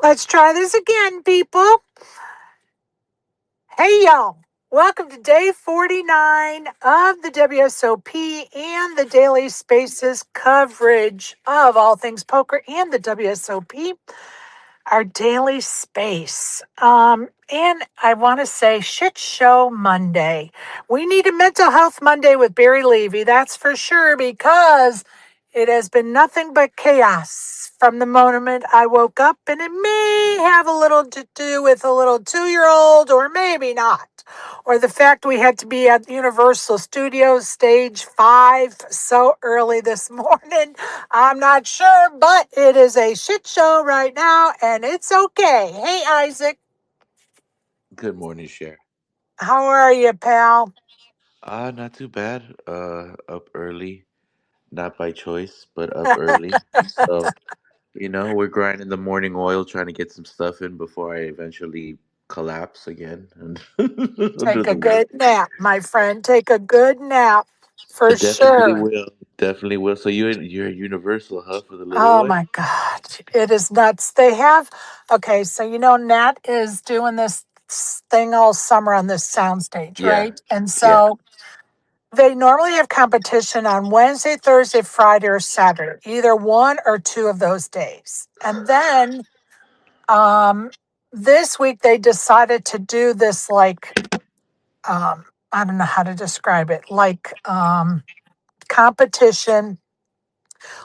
Let's try this again, people. Hey, y'all. Welcome to day 49 of the WSOP and the Daily Spaces coverage of all things poker and the WSOP, our daily space. And I want to say shit show Monday. We need a mental health Monday with Barry Levy, that's for sure, because it has been nothing but chaos from the moment I woke up, and it may have a little to do with a little 2 year old, or maybe not. Or the fact we had to be at Universal Studios stage 5 so early this morning. I'm not sure, but it is a shit show right now, and it's okay. Hey, Isaac, Good morning, Cher. how are you, pal? Not too bad. Up early, not by choice, but up early. So, we're grinding the morning oil, trying to get some stuff in before I eventually collapse again and under Take a the work. good nap, my friend. Take a good nap I for definitely sure. will. Definitely will. So you're Universal, huh, for the little Oh one? my God. It is nuts. They have, okay, so Nat is doing this thing all summer on this soundstage, Yeah, right? And yeah. so they normally have competition on Wednesday, Thursday, Friday, or Saturday, either one or two of those days. And then um, this week they decided to do this I don't know how to describe it, competition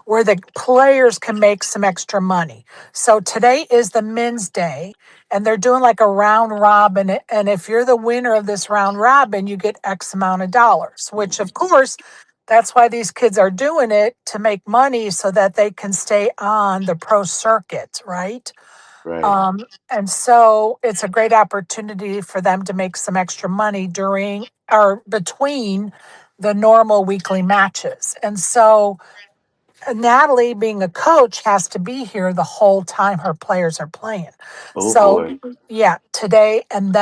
where the players can make some extra money. So today is the men's day, and they're doing like a round robin. And if you're the winner of this round robin, you get X amount of dollars, which of course, that's why these kids are doing it to make money so that they can stay on the pro circuit, right? Right. And so it's a great opportunity for them to make some extra money during or between the normal weekly matches. And so Natalie, being a coach, has to be here the whole time her players are playing. Oh So, boy. yeah, today and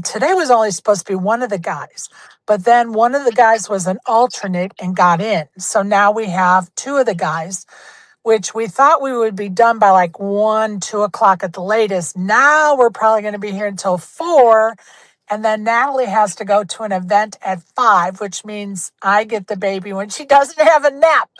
today was only supposed to be one of the guys, but then one of the guys was an alternate and got in. So now we have two of the guys, which we thought we would be done by like 1, 2 o'clock at the latest. Now we're probably going to be here until 4. And then Natalie has to go to an event at 5, which means I get the baby when she doesn't have a nap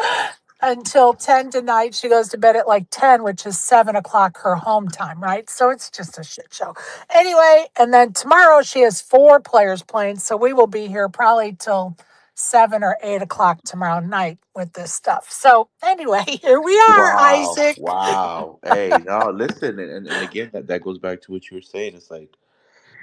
until 10 tonight. She goes to bed at like 10, which is 7 o'clock her home time, right? So it's just a shit show. Anyway, and then tomorrow she has 4 players playing. So we will be here probably till 7 or 8 o'clock tomorrow night with this stuff. So anyway, here we are, Wow. Isaac. Wow. Hey, no, listen, and again, that goes back to what you were saying. It's like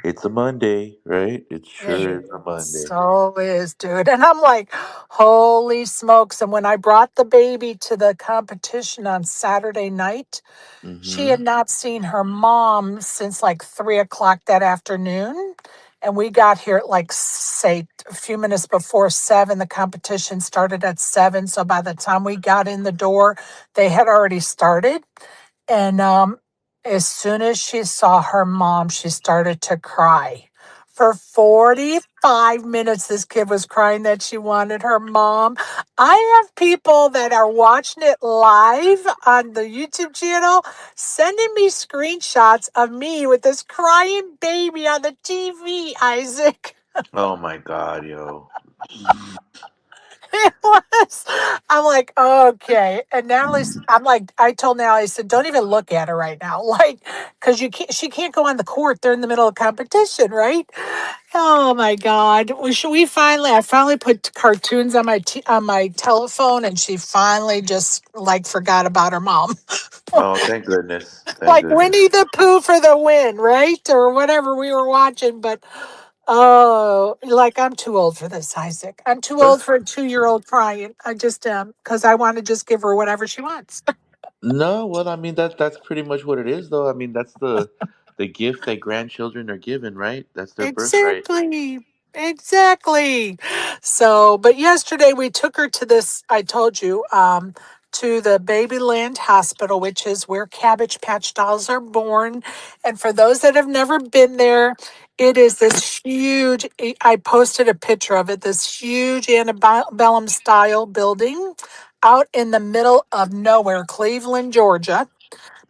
it's a Monday, right? It sure It is a Monday. so is, dude. And I'm like, holy smokes. And when I brought the baby to the competition on Saturday night, she Mm-hmm. had not seen her mom since like 3 o'clock that afternoon. And we got here at like, say, a few minutes before 7. The competition started at 7. So by the time we got in the door, they had already started. And as soon as she saw her mom, she started to cry. For 45 minutes, this kid was crying that she wanted her mom. I have people that are watching it live on the YouTube channel sending me screenshots of me with this crying baby on the TV, Isaac. Oh my God, yo. It was. I'm like, okay. And Natalie's, I'm like, I told Natalie, I said, don't even look at her right now. Like, because she can't go on the court. They're in the middle of competition, right? Oh my God. I finally put cartoons on on my telephone, and she finally just like forgot about her mom. Oh, thank goodness. Thank Like goodness. Winnie the Pooh for the win, right? Or whatever we were watching. But oh, like I'm too old for this, Isaac. I'm too old for a 2 year old crying. I just am because I want to just give her whatever she wants. No, well, I mean that's pretty much what it is, though. I mean that's the gift that grandchildren are given, right? That's their birthright. Exactly. Exactly. So, but yesterday we took her to this, I told you, to the Babyland Hospital, which is where Cabbage Patch dolls are born. And for those that have never been there, it is this huge, I posted a picture of it, this huge antebellum style building out in the middle of nowhere, Cleveland, Georgia.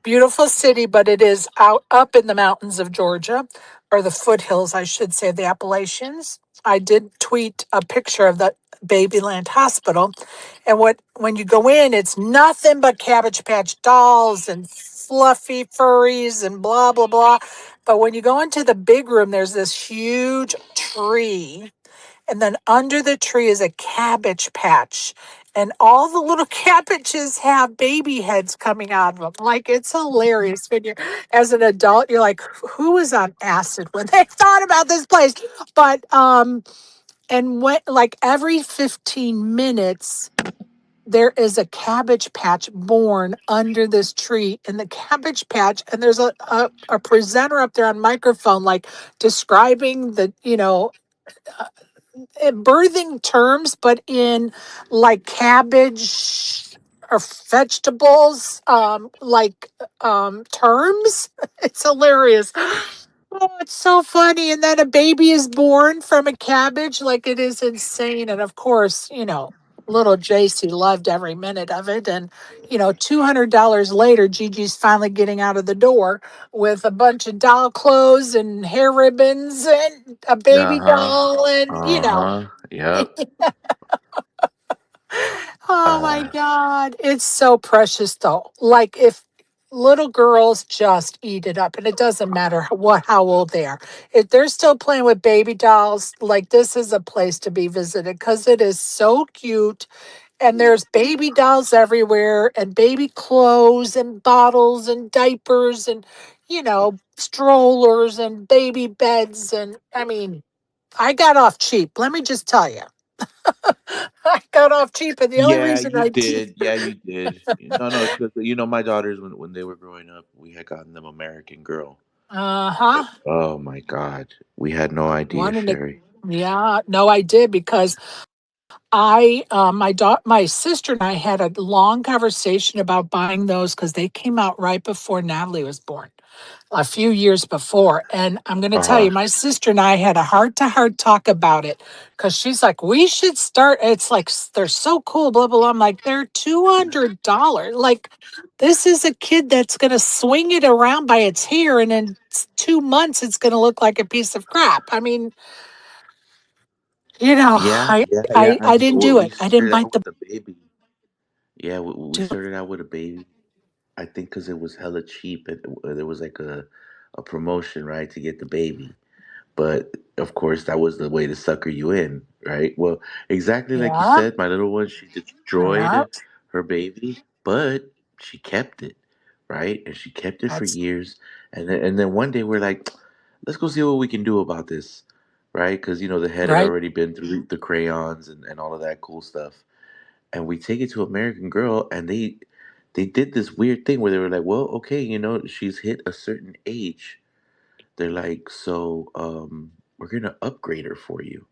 Beautiful city, but it is out up in the mountains of Georgia, or the foothills, I should say, of the Appalachians. I did tweet a picture of the Babyland Hospital, and what when you go in, it's nothing but Cabbage Patch dolls and fluffy furries and blah blah blah. But when you go into the big room, there's this huge tree, and then under the tree is a cabbage patch. And all the little cabbages have baby heads coming out of them. Like, it's hilarious when you're, as an adult, you're like, who was on acid when they thought about this place? But, and when, like, every 15 minutes, there is a cabbage patch born under this tree in the cabbage patch. And there's a presenter up there on microphone, like, describing the, birthing terms, but in like cabbage or vegetables, terms. It's hilarious. Oh, it's so funny. And then a baby is born from a cabbage. Like, it is insane. And of course, little JC loved every minute of it. And, $200 later, Gigi's finally getting out of the door with a bunch of doll clothes and hair ribbons and a baby Uh-huh. doll. And, Uh-huh. Yep. oh my Uh, God. It's so precious, though. Like, if little girls just eat it up, and it doesn't matter how old they are. If they're still playing with baby dolls, like, this is a place to be visited because it is so cute. And there's baby dolls everywhere, and baby clothes, and bottles, and diapers, and, strollers, and baby beds. And I mean, I got off cheap. Let me just tell you. I got off cheap, and the only yeah, reason you I did. Yeah, you did. No, no, because my daughters when they were growing up, we had gotten them American Girl. uh-huh. Oh my God, we had no idea, One in the Sherry. Yeah, no, I did because my sister and I had a long conversation about buying those because they came out right before Natalie was born, a few years before. And I'm going to Uh tell huh. you, my sister and I had a heart to heart talk about it because she's like, we should start. It's like, they're so cool, blah, blah, blah. I'm like, they're $200. Like, this is a kid that's going to swing it around by its hair. And in 2 months, it's going to look like a piece of crap. I mean, Yeah, I, yeah, yeah. I, I didn't do We it. I didn't started bite out the with the baby. Yeah, we do. started out with a baby. I think because it was hella cheap, and there was like a promotion, right, to get the baby. But of course, that was the way to sucker you in, right? Well, exactly like you Yeah, said, my little one, she yeah. destroyed her baby, but she kept it, right? And she kept it for That's years. And then one day we're like, let's go see what we can do about this, right? Because the head had right. already been through the crayons and all of that cool stuff. And we take it to American Girl, and they did this weird thing where they were like, well, okay, she's hit a certain age. They're like, so we're gonna upgrade her for you.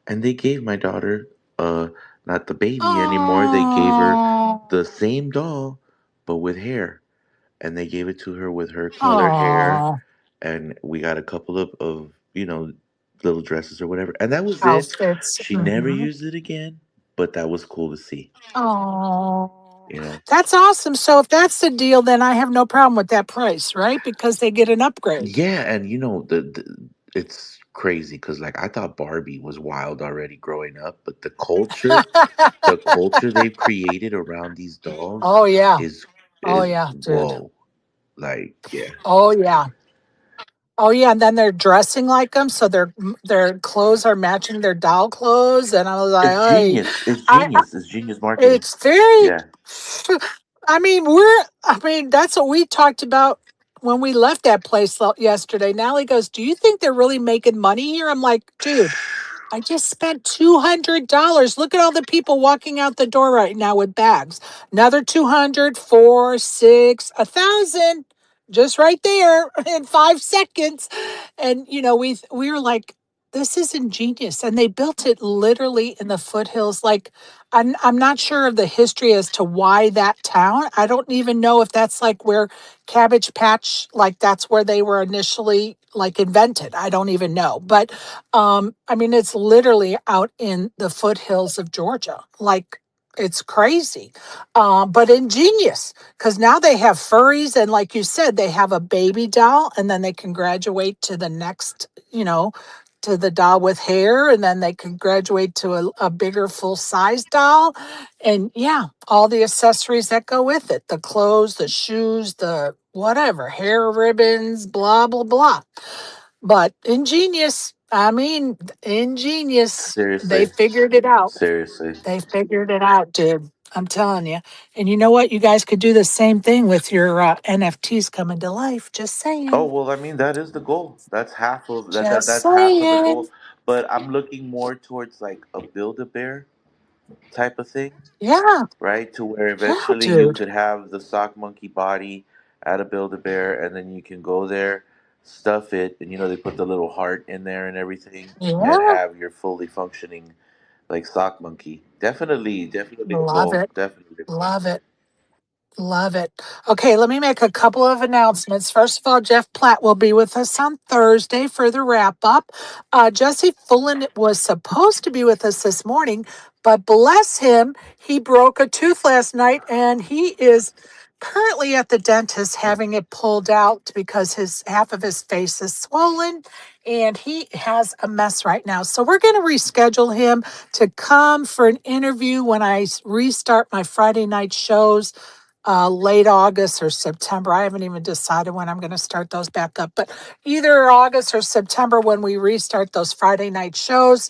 And they gave my daughter not the baby anymore. They gave her Oh, the same doll, but with hair. And they gave it to her with her color hair. oh, And we got a couple of little dresses or whatever. And that was it. outfits. She never Hmm. used it again, but that was cool to see, Oh, you know. that's awesome. So if that's the deal, then I have no problem with that price, right? Because they get an upgrade. Yeah, and it's crazy because like I thought Barbie was wild already growing up, but the culture they've created around these dolls Oh yeah. is Oh is yeah, dude. whoa. Like, yeah. Oh yeah. Oh yeah, and then they're dressing like them, so their clothes are matching their doll clothes, and I was like, It's "Hey, genius. It's I genius. It's genius marketing. it's very." Yeah. I mean, that's what we talked about when we left that place yesterday. Natalie goes, "Do you think they're really making money here?" I'm like, "Dude, I just spent $200. Look at all the people walking out the door right now with bags. Another 200, 4, 6, 1,000, just right there in 5 seconds." And we were like, this is ingenious. And they built it literally in the foothills. Like, I'm not sure of the history as to why that town. I don't even know if that's like where Cabbage Patch, like that's where they were initially like invented. I don't even know. But I mean, it's literally out in the foothills of Georgia. Like, it's crazy, but ingenious because now they have furries, and like you said, they have a baby doll, and then they can graduate to the next, to the doll with hair, and then they can graduate to a bigger full size doll, and yeah, all the accessories that go with it, the clothes, the shoes, the whatever, hair ribbons, blah blah blah. But ingenious. I mean, ingenious. They Seriously, figured it out. seriously. They figured it out, dude. I'm telling you. And you know what? You guys could do the same thing with your NFTs coming to life. Just Oh saying. well, I mean that is the goal. That's half of Just that's half of the saying. goal. But I'm looking more towards like a build a bear type of thing, Yeah. right? To where Yeah, eventually you dude. could have the sock monkey body at a build a bear, and then you can go there, stuff it, and they put the little heart in there and everything, and Yeah. have your fully functioning like sock monkey. Definitely, definitely the Love goal. it. Definitely the goal. Love it. Love it. Okay, let me make a couple of announcements. First of all, Jeff Platt will be with us on Thursday for the wrap up. Jesse Fullen was supposed to be with us this morning, but bless him, he broke a tooth last night and he is currently at the dentist having it pulled out because his half of his face is swollen and he has a mess right now. So we're going to reschedule him to come for an interview when I restart my Friday night shows late August or September. I haven't even decided when I'm going to start those back up, but either August or September when we restart those Friday night shows,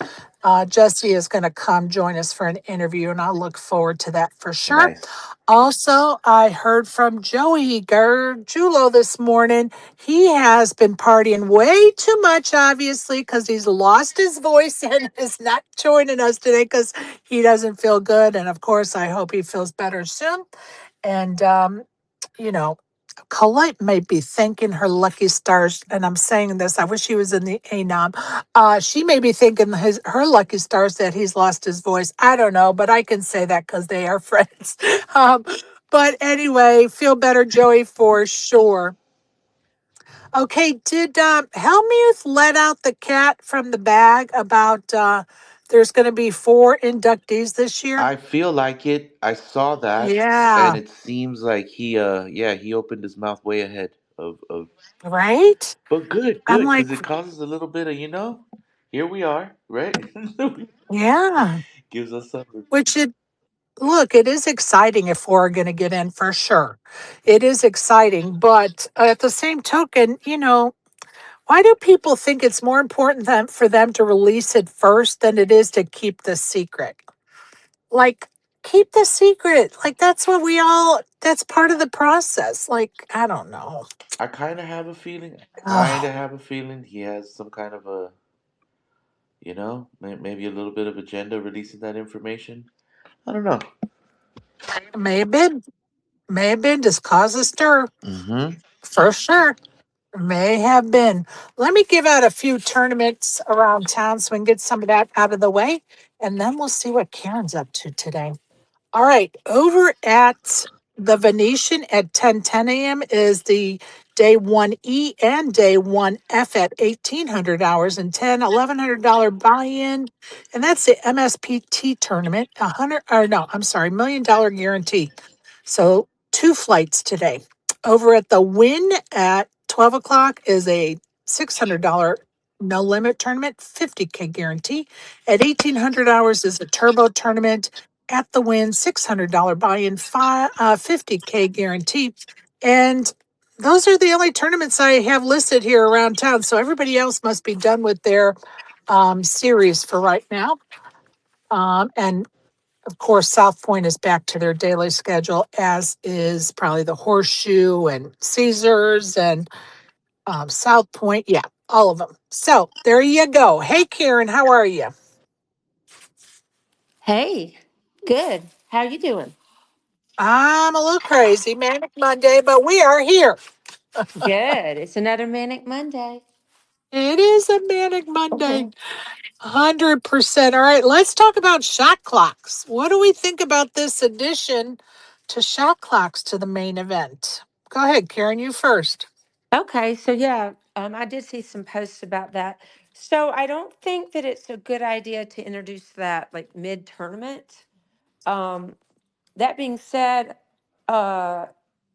Jesse is going to come join us for an interview, and I'll look forward to that for sure. Nice. Also, I heard from Joey Gargiulo this morning. He has been partying way too much, obviously, because he's lost his voice and is not joining us today because he doesn't feel good. And of course, I hope he feels better soon. And, you know, Colette may be thanking her lucky stars, and I'm saying this. I wish he was in the ANOM. She may be thinking her lucky stars that he's lost his voice. I don't know, but I can say that because they are friends. Um, but anyway, feel better, Joey, for sure. Okay, did Helmuth let out the cat from the bag about there's going to be 4 inductees this year? I feel like it. I saw that, and Yeah, it seems like yeah, he opened his mouth way ahead of. right. But good, I'm good, like, because it causes a little bit of here we are, right? yeah, Gives us something. which it look, it is exciting if we're going to get in for sure. It is exciting, but at the same token, why do people think it's more important for them to release it first than it is to keep the secret? Like, keep the secret. Like, that's part of the process. Like, I don't know. I kind of have a feeling. I kind Oh, of have a feeling he has some kind of a, maybe a little bit of agenda releasing that information. I don't know. maybe, maybe just cause a stir Mm-hmm. for sure. May have been. Let me give out a few tournaments around town so we can get some of that out of the way, and then we'll see what Karen's up to today. All right, over at the Venetian at 10:10 a.m. is the day 1E and day 1F at 1800 hours and $1,100 buy-in. And that's the MSPT tournament, 100 or no, I'm sorry, $1 million guarantee. So 2 flights today. Over at the Win at 12 o'clock is a $600 no limit tournament, 50K guarantee. At 1800 hours is a turbo tournament at the Win, $600 buy-in, 50K guarantee. And those are the only tournaments I have listed here around town. So everybody else must be done with their series for right now. And of course, South Point is back to their daily schedule, as is probably the Horseshoe and Caesars and South Point. Yeah, all of them. So there you go. Hey, Karen, how are you? Hey, good. How you doing? I'm a little crazy, Manic Monday, but we are here. Good. It's another manic Monday. It is a Manic Monday. 100%. All right, let's talk about shot clocks. What do we think about this addition to shot clocks to the main event? Go ahead, Karen, you first. Okay, so yeah, I did see some posts about that. So I don't think that it's a good idea to introduce that like mid tournament. Um, that being said, uh,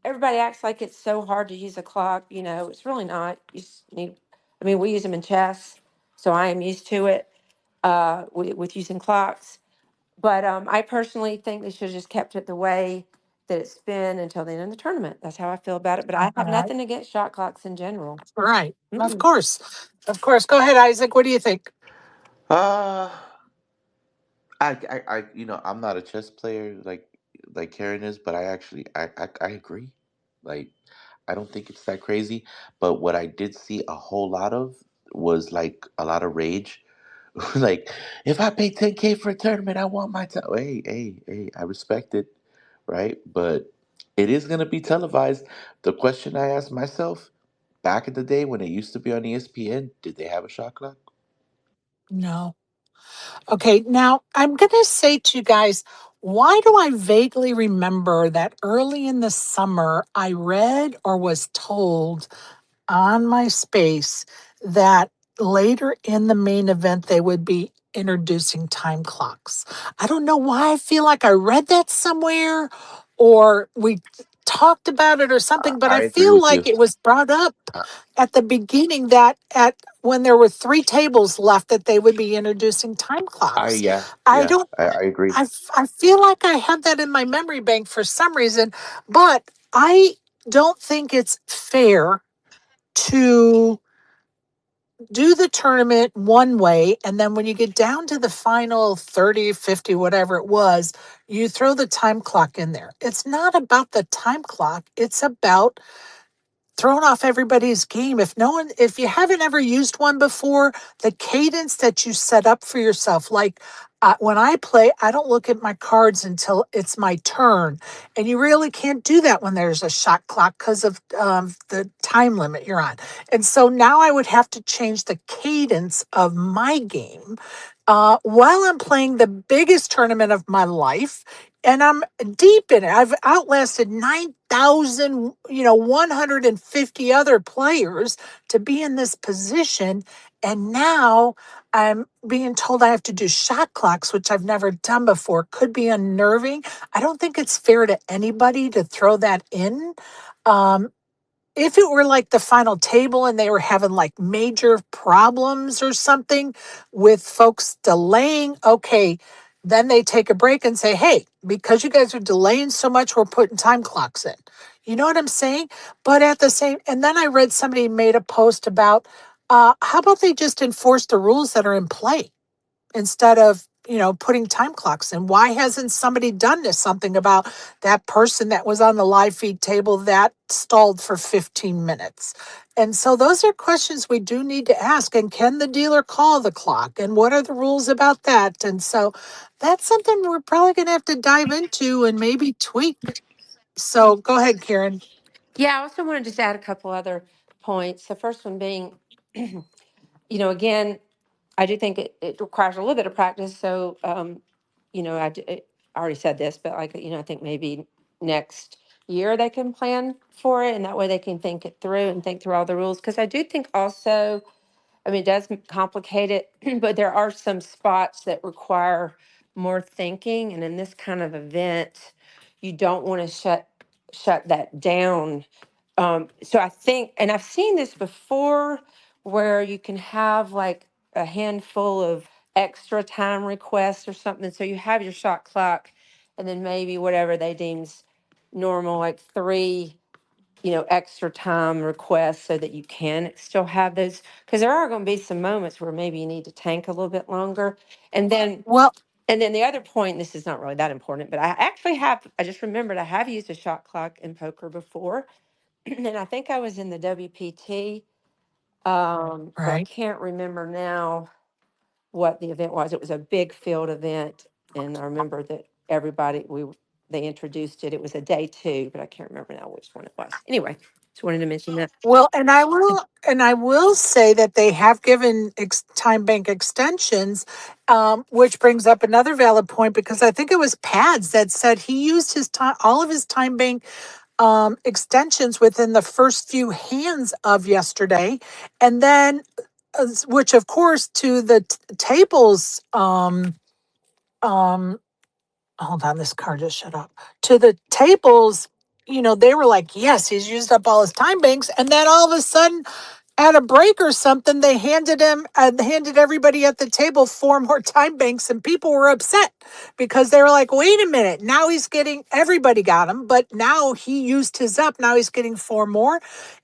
everybody acts like it's so hard to use a clock. You know, it's really not. You just need, I mean, we use them in chess, so I am used to it with using clocks. But I personally think they should have just kept it the way that it's been until the end of the tournament. That's how I feel about it. But I have All right. nothing against shot clocks in general. Right. Of Mm-mm. course. Of course. Go ahead, Isaac. What do you think? Uh, I'm not a chess player like Karen is, but I agree. Like, I don't think it's that crazy. But what I did see a whole lot of was like a lot of rage. Like, if I pay 10K for a tournament, I want my time. Hey, I respect it, right? But it is gonna be televised. The question I asked myself back in the day when it used to be on ESPN, did they have a shot clock? No. Okay, now I'm going to say to you guys, why do I vaguely remember that early in the summer I read or was told on my space that later in the main event they would be introducing time clocks? I don't know why I feel like I read that somewhere or we talked about it or something, but I I agree feel with like you. it was brought up I, at the beginning that at when there were three tables left that they would be introducing time I clocks. yeah, I yeah, don't I agree. I feel like I have that in my memory bank for some reason, but I don't think it's fair to do the tournament one way and then when you get down to the final 30, 50, whatever it was, you throw the time clock in there. It's not about the time clock, it's about thrown off everybody's game. If you haven't ever used one before, the cadence that you set up for yourself, like when I play, I don't look at my cards until it's my turn. And you really can't do that when there's a shot clock because of the time limit you're on. And so now I would have to change the cadence of my game while I'm playing the biggest tournament of my life and I'm deep in it. I've outlasted 9,000, 150 other players to be in this position. And now I'm being told I have to do shot clocks, which I've never done before. Could be unnerving. I don't think it's fair to anybody to throw that in. Um, if it were like the final table and they were having like major problems or something with folks delaying, okay, then they take a break and say, hey, because you guys are delaying so much, we're putting time clocks in. You know what I'm saying? But at the same, and then I read somebody made a post about how about they just enforce the rules that are in play? Instead of putting time clocks in. Why hasn't somebody done this something about that person that was on the live feed table that stalled for 15 minutes? And so those are questions we do need to ask. And can the dealer call the clock, and what are the rules about that? And so that's something we're probably going to have to dive into and maybe tweak. So go ahead, Karen. Yeah, I also want to just add a couple other points. The first one being, again, I do think it requires a little bit of practice. So, I already said this, but like, I think maybe next year they can plan for it, and that way they can think it through and think through all the rules. Because I do think also, I mean, it does complicate it, but there are some spots that require more thinking, and in this kind of event, you don't want to shut that down. So I think, and I've seen this before, where you can have like a handful of extra time requests or something. So you have your shot clock, and then maybe whatever they deems normal, like three extra time requests so that you can still have those, because there are going to be some moments where maybe you need to tank a little bit longer. And then, Well, and then the other point, this is not really that important, but I just remembered I have used a shot clock in poker before. And I think I was in the WPT, but I right. can't remember now what the event was. It was a big field event. And I remember that they introduced it. It was a day two, but I can't remember now which one it was. Anyway, just wanted to mention that. Well, and I will say that they have given time bank extensions, which brings up another valid point because I think it was Pads that said he used his time, all of his time bank extensions within the first few hands of yesterday, and then, which of course to the tables um, hold on, this car just shut up. To the tables, they were like, yes, he's used up all his time banks. And then all of a sudden, at a break or something, they handed everybody at the table four more time banks, and people were upset because they were like, wait a minute, now he's getting, everybody got him, but now he used his up. Now he's getting four more.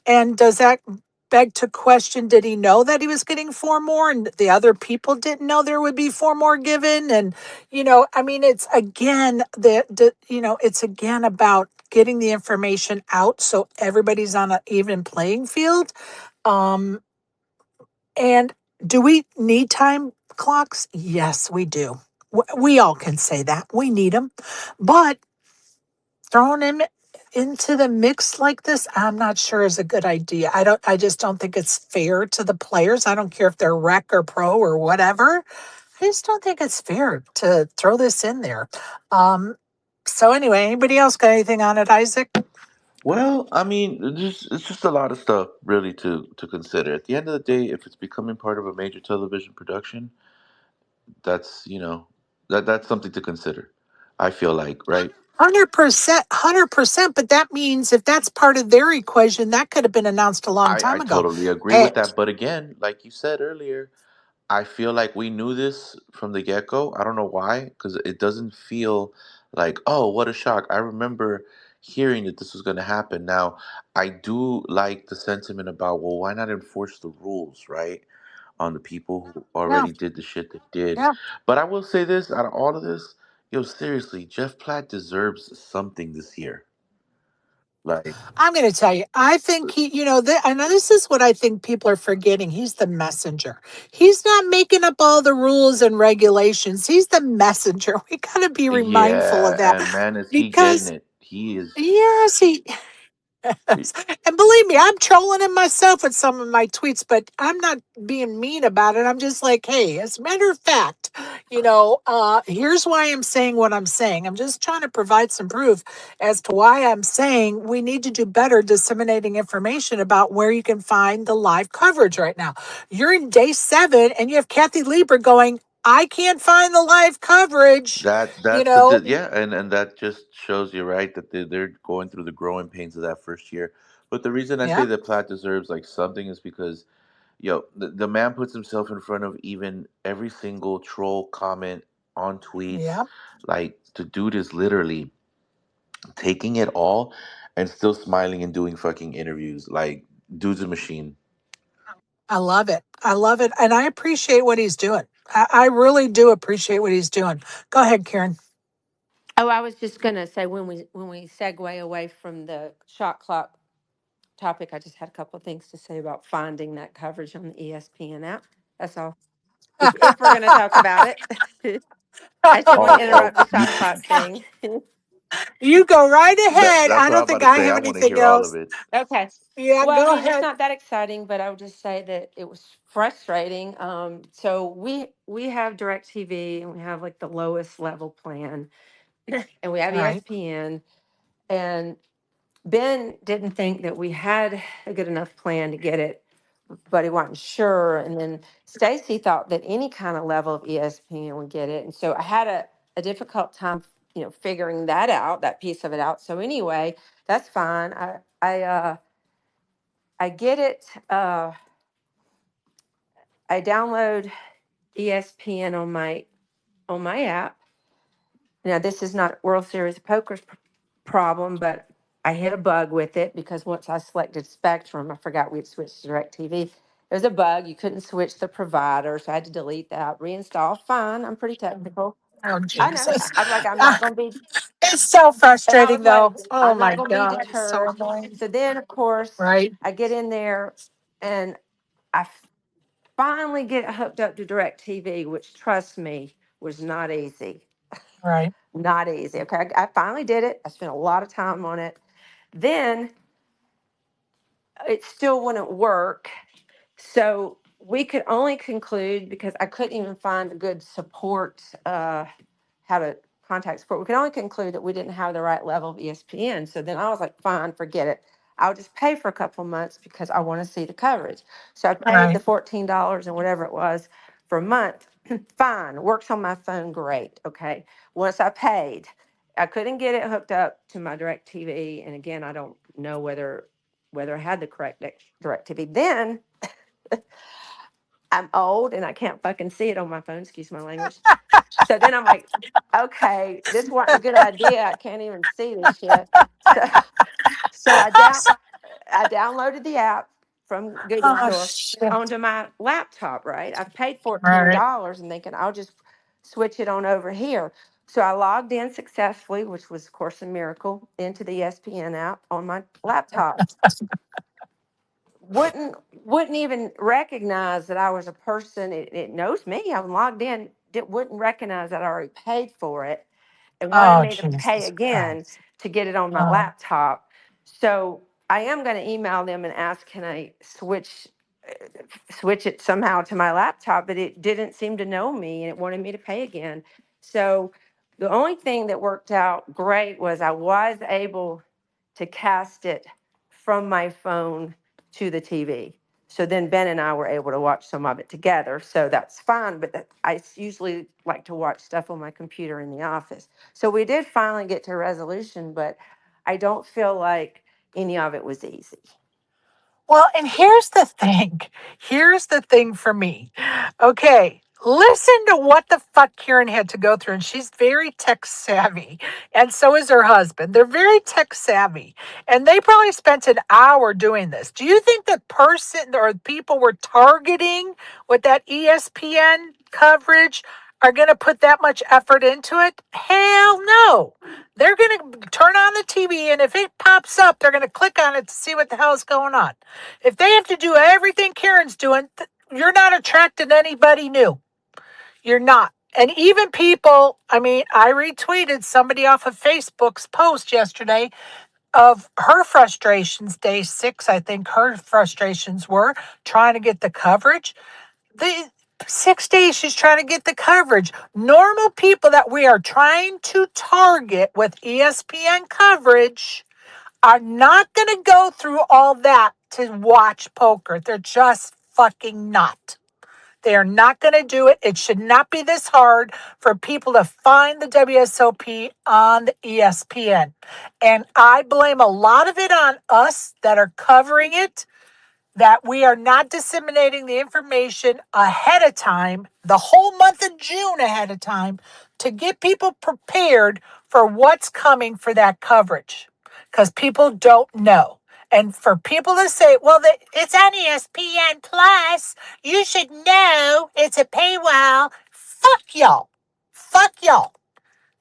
And does that beg to question, did he know that he was getting four more and the other people didn't know there would be four more given? And, I mean, it's again, it's again about getting the information out so everybody's on an even playing field. um, and do we need time clocks? Yes, we do. We all can say that. We need them. But throwing him into the mix like this, I'm not sure is a good idea. I just don't think it's fair to the players. I don't care if they're rec or pro or whatever. I just don't think it's fair to throw this in there. Um, so anyway, anybody else got anything on it, Isaac? Well, I mean, it's just a lot of stuff really to consider. At the end of the day, if it's becoming part of a major television production, that's that's something to consider. I feel like, right? 100%, 100%. But that means if that's part of their equation, that could have been announced a long I time ago. totally agree Hey, with that. But again, like you said earlier, I feel like we knew this from the get go. I don't know why, because it doesn't feel like, oh, what a shock. I remember hearing that this was going to happen. Now, I do like the sentiment about, well, why not enforce the rules, right? On the people who yeah, already did the shit they did. yeah. But I will say this, out of all of this, yo, seriously, Jeff Platt deserves something this year. Like, I'm going to tell you, I think I know this is what I think people are forgetting. He's the messenger. He's not making up all the rules and regulations. He's the messenger. We got to be mindful of yeah, that and man, is he getting because, it? He is. yes, and believe me, I'm trolling him myself with some of my tweets, but I'm not being mean about it. I'm just like, hey, as a matter of fact, here's why I'm saying what I'm saying. I'm just trying to provide some proof as to why I'm saying we need to do better disseminating information about where you can find the live coverage right now. You're in day 7 and you have Kathy Lieber going, I can't find the live coverage. You That's know, yeah, and that just shows you right that they're going through the growing pains of that first year. But the reason I say yeah, that Platt deserves like something is because yo, the man puts himself in front of even every single troll comment on tweets. yeah. Like the dude is literally taking it all and still smiling and doing fucking interviews. Like dude's a machine. I love it. I love it. And I appreciate what he's doing. I really do appreciate what he's doing. Go ahead, Karen. Oh, I was just gonna say when we segue away from the shot clock topic, I just had a couple of things to say about finding that coverage on the ESPN app. That's all. If we're gonna talk about it, I just didn't want to Oh, interrupt the you. shot clock thing. You go right ahead. That's I what I'm don't about think to I say. have I want to anything hear all of else. it. Okay. Yeah, Well, I go mean, it's ahead. not that exciting, but I would just say that it was frustrating. So we have DirecTV and we have like the lowest level plan, and we have Right, ESPN. And Ben didn't think that we had a good enough plan to get it, but he wasn't sure. And then Stacy thought that any kind of level of ESPN would get it. And so I had a difficult time, figuring that out, that piece of it out. So anyway, that's fine. I get it. I download ESPN on my app. Now this is not World Series of Poker's problem, but I hit a bug with it because once I selected Spectrum, I forgot we had switched to DirecTV. There's a bug. You couldn't switch the provider, so I had to delete that, reinstall. Fine. I'm pretty technical. oh I know. Jesus. I'm like, I'm not Ah, going to be, it's so and I frustrating was like, though. Oh I'm my not going to be God, it's so deterred. annoying. So then, of course, Right, I get in there and I finally get hooked up to DirecTV, which, trust me, was not easy. right. Not easy. Okay. I finally did it. I spent a lot of time on it. Then it still wouldn't work. So we could only conclude, because I couldn't even find a good support, how to contact support. We could only conclude that we didn't have the right level of ESPN. So then I was like, fine, forget it. I'll just pay for a couple of months because I want to see the coverage. So I paid the Right. $14 and whatever it was for a month. Fine, works on my phone, great. Okay. Once I paid, I couldn't get it hooked up to my direct TV. And again, I don't know whether I had the correct direct TV. Then I'm old and I can't fucking see it on my phone, excuse my language. So then I'm like, okay, this wasn't a good idea. I can't even see this shit. So so I downloaded the app from Google Oh Store shit. onto my laptop, right? I've paid Right. $14 and thinking I'll just switch it on over here. So I logged in successfully, which was, of course, a miracle, into the ESPN app on my laptop. Wouldn't even recognize that I was a person. It knows me. I'm logged in. It wouldn't recognize that I already paid for it and wanted Oh me to pay Jesus again Christ. to get it on my Oh. laptop. So I am going to email them and ask, can I switch it somehow to my laptop? But it didn't seem to know me and it wanted me to pay again. So the only thing that worked out great was I was able to cast it from my phone to the TV. So then Ben and I were able to watch some of it together. So that's fine. But I usually like to watch stuff on my computer in the office. So we did finally get to a resolution, but I don't feel like any of it was easy. Well, and here's the thing. Here's the thing for me. Okay, listen to what the fuck Karen had to go through. And she's very tech savvy. And so is her husband. They're very tech savvy. And they probably spent an hour doing this. Do you think the person or people were targeting with that ESPN coverage are going to put that much effort into it? Hell no. They're going to turn on the TV, and if it pops up, they're going to click on it to see what the hell's going on. If they have to do everything Karen's doing, you're not attracting anybody new. You're not. And even people, I mean, I retweeted somebody off of Facebook's post yesterday of her frustrations, day 6, I think her frustrations were trying to get the coverage. The 6 days she's trying to get the coverage. Normal people that we are trying to target with ESPN coverage are not going to go through all that to watch poker. They're just fucking not. They are not going to do it. It should not be this hard for people to find the WSOP on the ESPN. And I blame a lot of it on us that are covering it, that we are not disseminating the information ahead of time, the whole month of June ahead of time, to get people prepared for what's coming for that coverage. Because people don't know. And for people to say, well, it's on ESPN Plus, you should know it's a paywall. Fuck y'all. Fuck y'all.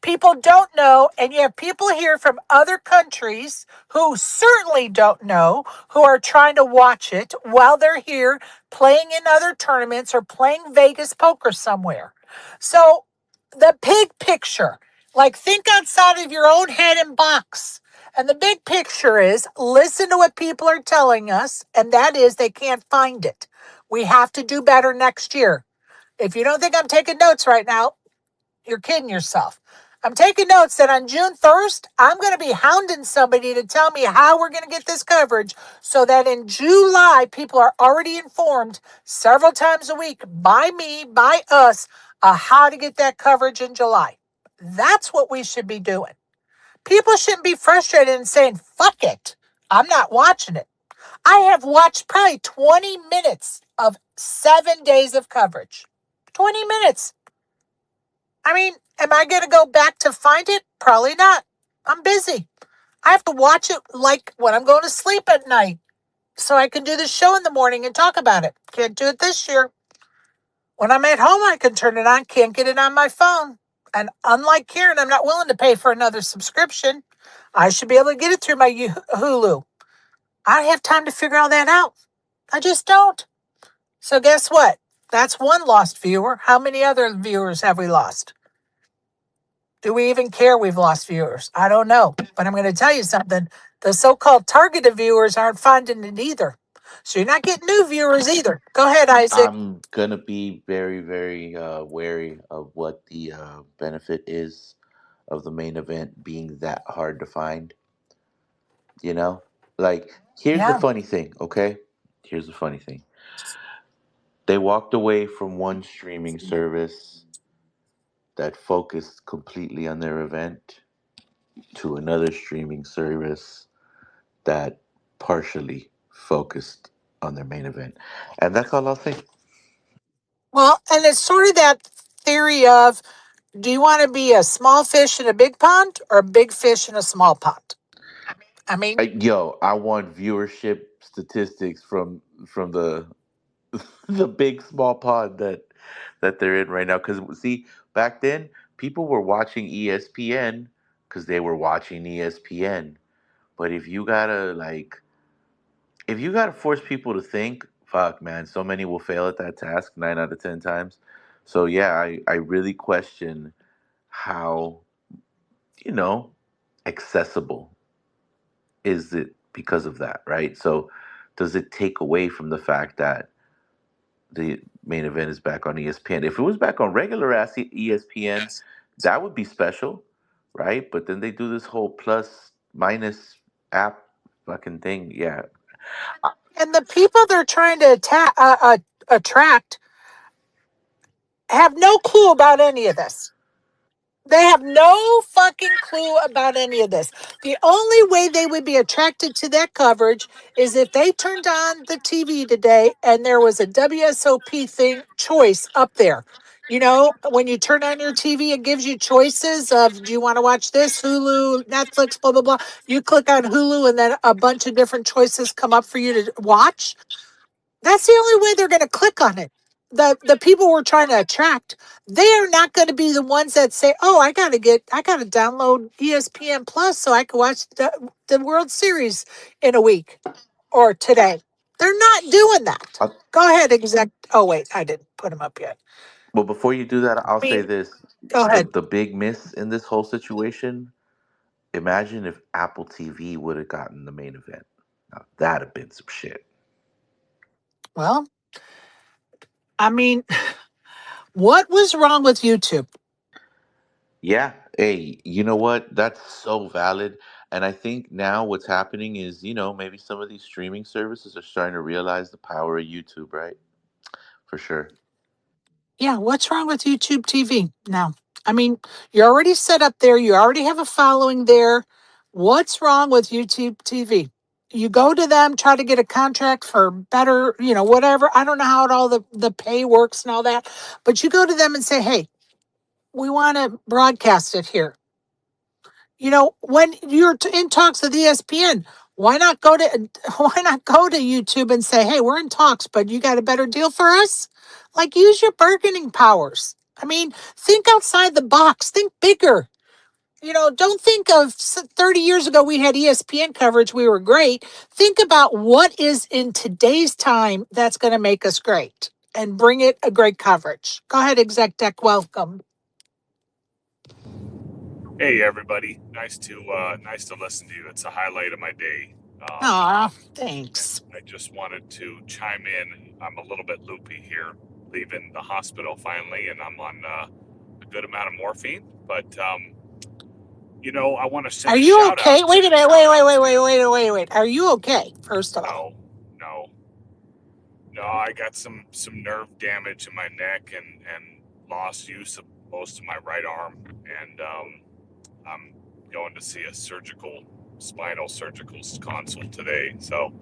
People don't know, and you have people here from other countries who certainly don't know, who are trying to watch it while they're here playing in other tournaments or playing Vegas poker somewhere. So the big picture, like think outside of your own head and box. And the big picture is listen to what people are telling us, and that is they can't find it. We have to do better next year. If you don't think I'm taking notes right now, you're kidding yourself. I'm taking notes that on June 1st, I'm going to be hounding somebody to tell me how we're going to get this coverage so that in July, people are already informed several times a week by me, by us, how to get that coverage in July. That's what we should be doing. People shouldn't be frustrated and saying, fuck it. I'm not watching it. I have watched probably 20 minutes of 7 days of coverage. 20 minutes. I mean, am I going to go back to find it? Probably not. I'm busy. I have to watch it like when I'm going to sleep at night so I can do the show in the morning and talk about it. Can't do it this year. When I'm at home, I can turn it on. Can't get it on my phone. And unlike Karen, I'm not willing to pay for another subscription. I should be able to get it through my Hulu. I don't have time to figure all that out. I just don't. So guess what? That's one lost viewer. How many other viewers have we lost? Do we even care we've lost viewers? I don't know. But I'm going to tell you something. The so-called targeted viewers aren't finding it either. So you're not getting new viewers either. Go ahead, Isaac. I'm gonna be very, very wary of what the benefit is of the main event being that hard to find. You know, like here's the Yeah. funny thing. Okay, here's the funny thing. They walked away from one streaming service that focused completely on their event to another streaming service that partially focused on their main event. And that's all I'll say. Well, and it's sort of that theory of, do you want to be a small fish in a big pond or a big fish in a small pond? I mean, Yo, I want viewership statistics from the the big small pod that they're in right now. Because see, back then people were watching ESPN because they were watching ESPN. But if you gotta force people to think, fuck man, so many will fail at that task 9 out of 10 times. So yeah, I really question how you know accessible is it because of that, right? So does it take away from the fact that the main event is back on ESPN? If it was back on regular ass ESPN, that would be special, right? But then they do this whole plus minus app fucking thing. Yeah. and the people they're trying to attract have no clue about any of this. They have no fucking clue about any of this. The only way they would be attracted to that coverage is if they turned on the TV today and there was a WSOP thing choice up there. You know, when you turn on your TV, it gives you choices of, do you want to watch this, Hulu, Netflix, blah, blah, blah. You click on Hulu and then a bunch of different choices come up for you to watch. That's the only way they're going to click on it. The people we're trying to attract, they are not going to be the ones that say, "Oh, I got to download ESPN Plus so I can watch the World Series in a week or today." They're not doing that. I, Go ahead, exec. Oh wait, I didn't put them up yet. well, before you do that, I'll I say mean, this: go ahead. the big miss in this whole situation. Imagine if Apple TV would have gotten the main event. Now that'd have been some shit. Well, I mean, what was wrong with YouTube? Yeah. Hey, you know what? That's so valid. And I think now what's happening is, maybe some of these streaming services are starting to realize the power of YouTube, right? For sure. Yeah, what's wrong with YouTube TV now? I mean, you're already set up there. You already have a following there. What's wrong with YouTube TV? You go to them, try to get a contract for better, whatever. I don't know how the pay works and all that, but you go to them and say, "Hey, we want to broadcast it here." When you're in talks with ESPN, why not go to why not go to YouTube and say, "Hey, we're in talks, but you got a better deal for us?" Like, use your bargaining powers. I mean, think outside the box. Think bigger. Don't think of 30 years ago we had ESPN coverage. We were great. Think about what is in today's time that's going to make us great and bring it a great coverage. Go ahead, Exec Deck. Welcome. Hey everybody, nice to listen to you. It's a highlight of my day. Aw, And thanks. I just wanted to chime in. I'm a little bit loopy here, leaving the hospital finally, and I'm on a good amount of morphine. But I want to Are send a you shout okay? out to. Wait a minute. Wait. Are you okay? First of all. No, no, no. I got some nerve damage in my neck and lost use of most of my right arm, and I'm going to see a spinal surgical consult today. So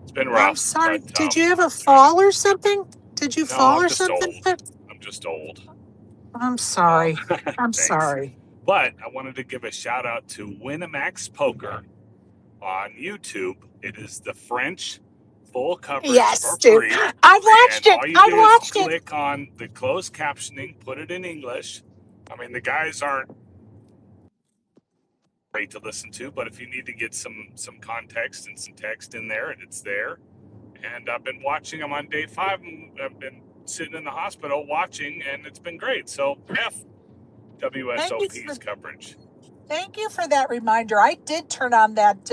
it's been I'm rough, sorry. but Did you ever fall or something? Did you no, fall I'm or just something? old. I'm just old. I'm sorry. I'm Thanks. sorry. But I wanted to give a shout out to Winamax Poker on YouTube. It is the French full coverage for Yes, dude. free. I've And watched it. all you I've do is watched it. click on the closed captioning, put it in English. I mean, the guys aren't great to listen to, but if you need to get some context and some text in there, and it's there. And I've been watching them on day 5, and I've been sitting in the hospital watching, and it's been great. So F Thank you for WSOP's coverage. thank you for that reminder. I did turn on that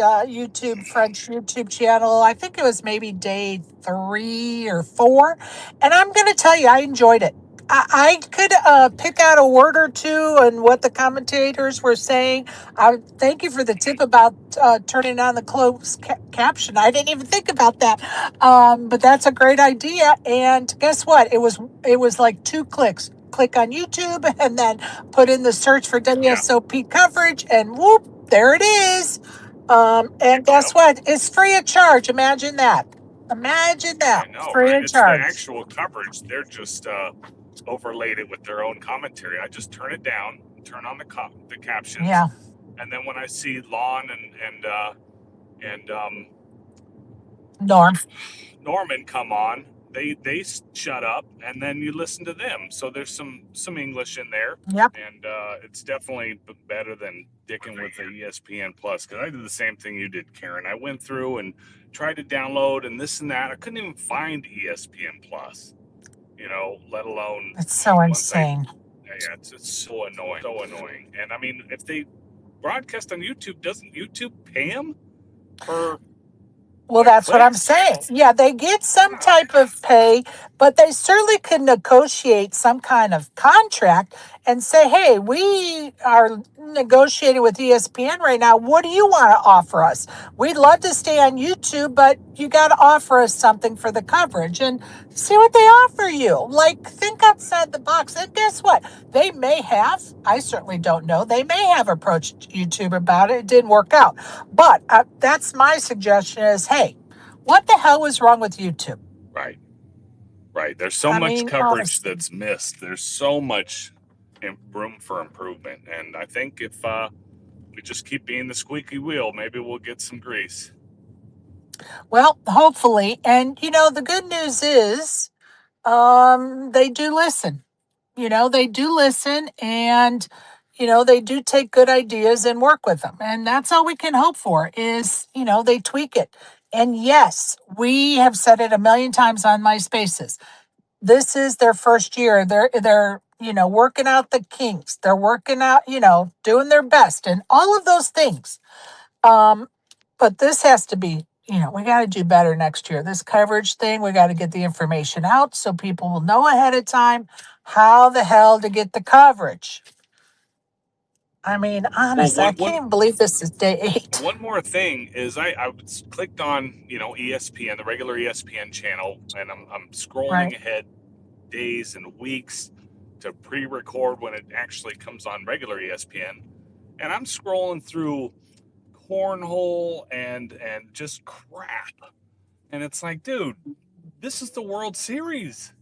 French YouTube channel. I think it was maybe day 3 or 4, and I'm going to tell you, I enjoyed it. I could pick out a word or two and what the commentators were saying. I thank you for the tip about turning on the closed caption. I didn't even think about that, but that's a great idea. And guess what? It was like 2 clicks. Click on YouTube and then put in the search for Yeah. WSOP coverage, and whoop, there it is. And guess Yep. what? It's free of charge. Imagine that. Imagine that. I know, Free right? of It's the charge. actual coverage. They're just overlaid it with their own commentary. I just turn it down, turn on the captions, Yeah. and then when I see Lon and Norm. Norman come on, they shut up, and then you listen to them. So there's some English in there, Yep. and it's definitely better than dicking with the ESPN Plus, because I did the same thing you did, Karen. I went through and tried to download and this and that. I couldn't even find ESPN Plus, let alone It's so once I insane. yeah, it's so annoying. And I mean, if they broadcast on YouTube, doesn't YouTube pay them for Well, that's what I'm clicks? saying. Yeah, they get some Yeah. type of pay, but they certainly could negotiate some kind of contract and say, hey, we are negotiating with ESPN right now. What do you want to offer us? We'd love to stay on YouTube, but you got to offer us something for the coverage and see what they offer you. Like, think outside the box. And guess what? They may have, I certainly don't know, they may have approached YouTube about it. It didn't work out. But that's my suggestion is, hey, what the hell was wrong with YouTube? Right. Right. There's so I much mean, coverage honestly. that's missed. There's so much room for improvement. And I think if we just keep being the squeaky wheel, maybe we'll get some grease. Well, hopefully. And, the good news is they do listen. They do listen, and, they do take good ideas and work with them. And that's all we can hope for is, they tweak it. And yes, we have said it a million times on my spaces. This is their first year. They're working out the kinks. They're working out, doing their best and all of those things. Um, but this has to be, we got to do better next year. This coverage thing, we got to get the information out so people will know ahead of time how the hell to get the coverage. I mean, Well, honestly, I one can't one even believe this is day 8. one more thing is I clicked on ESPN, the regular ESPN channel, and I'm Right. scrolling ahead days and weeks to pre-record when it actually comes on regular ESPN, and I'm scrolling through cornhole and just crap, and it's like, dude, this is the World Series.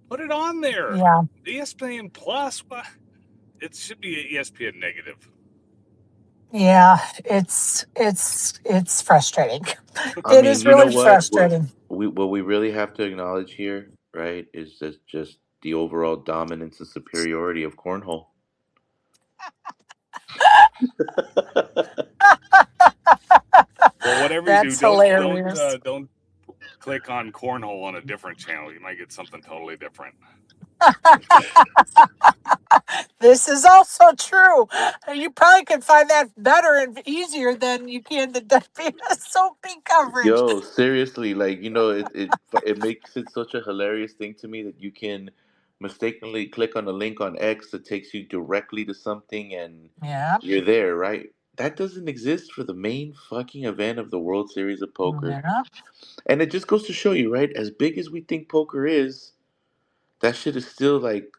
Put it on there. Yeah. ESPN Plus. What? It should be ESPN negative. Yeah. It's frustrating. I It mean, is you know really what? frustrating. What we really have to acknowledge here, right, is just the overall dominance and superiority of cornhole. Well, whatever you do, That's don't hilarious. don't click on cornhole on a different channel. You might get something totally different. This is also true. You probably can find that better and easier than you can the WSOP coverage. Yo, seriously, like it makes it such a hilarious thing to me that you can mistakenly click on a link on X that takes you directly to something and Yeah. you're there, right? That doesn't exist for the main fucking event of the World Series of Poker. Yeah. And it just goes to show you, right? As big as we think poker is, that shit is still like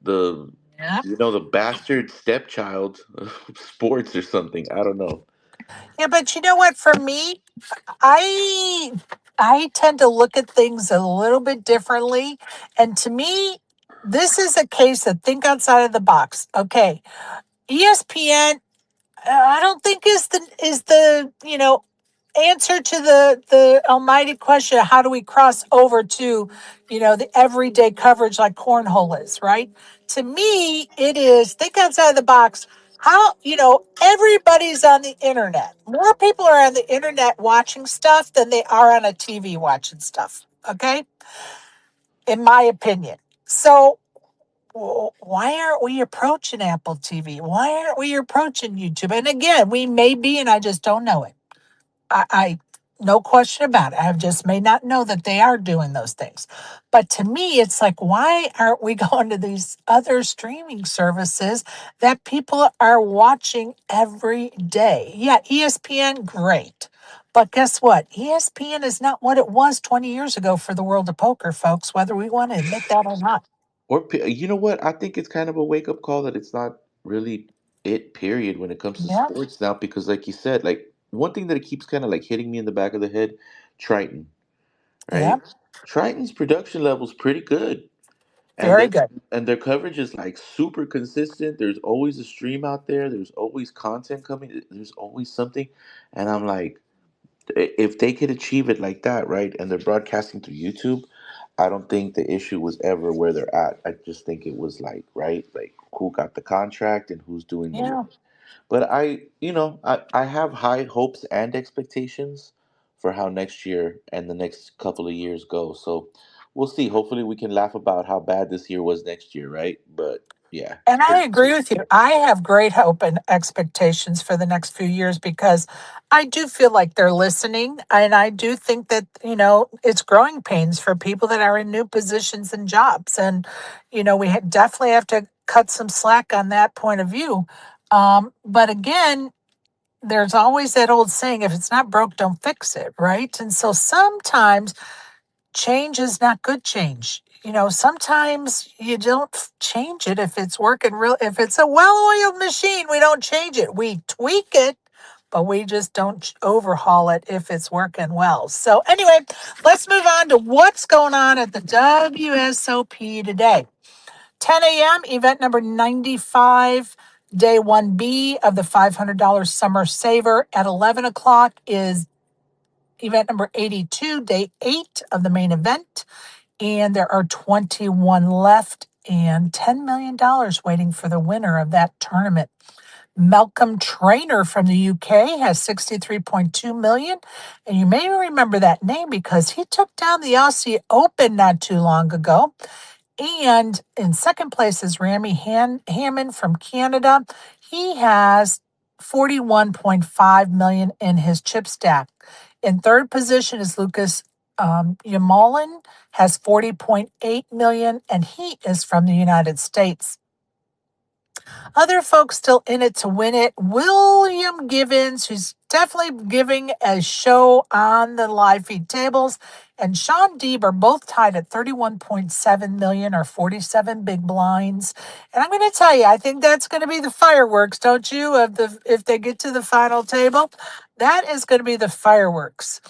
the Yeah. the bastard stepchild of sports or something. I don't know. Yeah, but you know what? For me, I I tend to look at things a little bit differently. And to me, this is a case of think outside of the box. Okay. ESPN, I don't think is the answer to the almighty question of how do we cross over to the everyday coverage like cornhole is, right? To me it is think outside the box. How everybody's on the internet. More people are on the internet watching stuff than they are on a TV watching stuff, okay, in my opinion. So why aren't we approaching Apple TV? Why aren't we approaching YouTube? And again, we may be, and I just don't know it. I No question about it. I just may not know that they are doing those things. But to me, it's like, why aren't we going to these other streaming services that people are watching every day? Yeah, ESPN, great. But guess what? ESPN is not what it was 20 years ago for the world of poker, folks, whether we want to admit that or not. You know what? I think it's kind of a wake up call that it's not really it. Period. When it comes to Yeah, sports now, because like you said, like one thing that it keeps kind of like hitting me in the back of the head, Triton, yeah, right? Triton's production level's pretty good, and very their good. and their coverage is like super consistent. There's always a stream out there. There's always content coming. There's always something, and I'm like, if they could achieve it like that, right? And they're broadcasting through YouTube, I don't think the issue was ever where they're at. I just think it was like, right, like who got the contract and who's doing the Yeah. work. But I have high hopes and expectations for how next year and the next couple of years go. So we'll see. Hopefully, we can laugh about how bad this year was next year, right? But yeah, And I pretty much agree it. with you. I have great hope and expectations for the next few years because I do feel like they're listening. And I do think that, it's growing pains for people that are in new positions and jobs. And, definitely have to cut some slack on that point of view. But again, there's always that old saying, if it's not broke, don't fix it. Right. And so sometimes change is not good change. Sometimes you don't change it if it's working real. If it's a well-oiled machine, we don't change it. We tweak it, but we just don't overhaul it if it's working well. So anyway, let's move on to what's going on at the WSOP today. 10 a.m. event number 95. Day 1B of the $500 Summer Saver at 11 o'clock is event number 82, day 8 of the main event. And there are 21 left and $10 million dollars waiting for the winner of that tournament. Malcolm Trainer from the UK has 63.2 million. And you may remember that name because he took down the Aussie Open not too long ago. And in second place is Hammond from Canada. He has 41.5 million in his chip stack. In third position is Lucas Yamalin, has 40.8 million, and he is from the United States. Other folks still in it to win it. William Givens, who's definitely giving a show on the live feed tables, and Sean Deeb are both tied at 31.7 million or 47 big blinds. And I'm going to tell you, I think that's going to be the fireworks, don't you? If they get to the final table, that is going to be the fireworks.